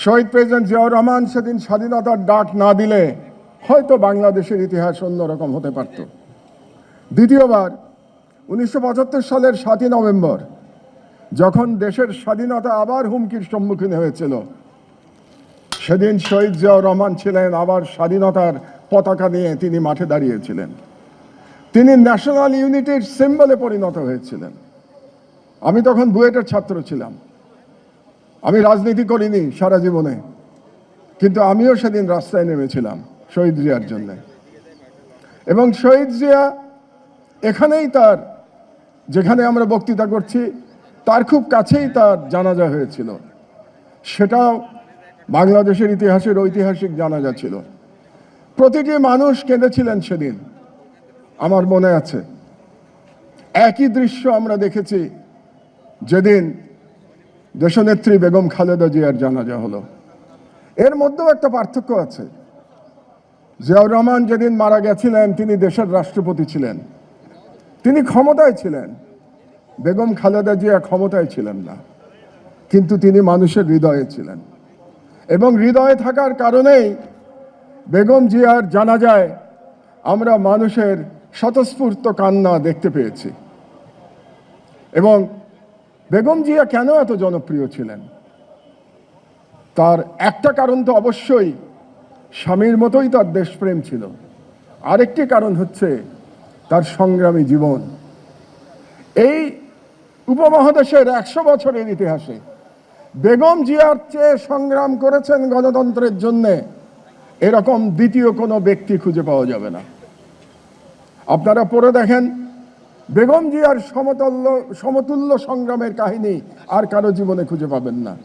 শহীদ president Ziaur Rahman সেদিন স্বাধীনতার ডাক না দিলে হয়তো বাংলাদেশের ইতিহাস অন্যরকম হতে পারত। দ্বিতীয়বার 1975 সালের 7ই নভেম্বর যখন দেশের স্বাধীনতা আবার হুমকির সম্মুখীন হয়েছিল, সেদিন শহীদ জিয়াউর রহমান ছিলেন আবার স্বাধীনতার পতাকা নিয়ে তিনি মাঠে দাঁড়িয়েছিলেন। তিনি ন্যাশনাল ইউনিটির সিম্বলে পরিণত হয়েছিলেন। আমি তখন বুয়েটের ছাত্র ছিলাম। আমি রাজনীতি করিনি সারা জীবনে, কিন্তু আমিও সেদিন রাস্তায় নেমেছিলাম শহীদ জিয়ার জন্য। এবং শহীদ জিয়া এখানেই তার, যেখানে আমরা বক্তৃতা করছি তার খুব কাছেই তার জানাজা হয়েছিল। সেটাও বাংলাদেশের ইতিহাসের ঐতিহাসিক জানাজা ছিল। প্রতিটি মানুষ কেঁদেছিলেন সেদিন, আমার মনে আছে। একই দৃশ্য আমরা দেখেছি যেদিন দেশনেত্রী বেগম খালেদা জিয়ার জানাজা হলো। এর মধ্যেও একটা পার্থক্য আছে। জিয়াউর রহমান যেদিন মারা গেছিলেন তিনি দেশের রাষ্ট্রপতি ছিলেন, তিনি ক্ষমতায় ছিলেন। বেগম খালেদা জিয়া ক্ষমতায় ছিলেন না, কিন্তু তিনি মানুষের হৃদয়ে ছিলেন। এবং হৃদয়ে থাকার কারণেই বেগম জিয়ার জানাজায় আমরা মানুষের স্বতঃস্ফূর্ত কান্না দেখতে পেয়েছি। এবং বেগম জিয়া কেন এত জনপ্রিয় ছিলেন, তার একটা কারণ তো অবশ্যই স্বামীর মতোই তার দেশপ্রেম ছিল। আরেকটি কারণ হচ্ছে তার সংগ্রামী জীবন। এই উপমহাদেশের 100 বছরের ইতিহাসে বেগম জিয়ার চেয়ে সংগ্রাম করেছেন গণতন্ত্রের জন্যে এরকম দ্বিতীয় কোনো ব্যক্তি খুঁজে পাওয়া যাবে না। আপনারা পড়ে দেখেন, বেগম জিয়ার সমতুল্য সংগ্রামের কাহিনী আর কারো জীবনে খুঁজে পাবেন না।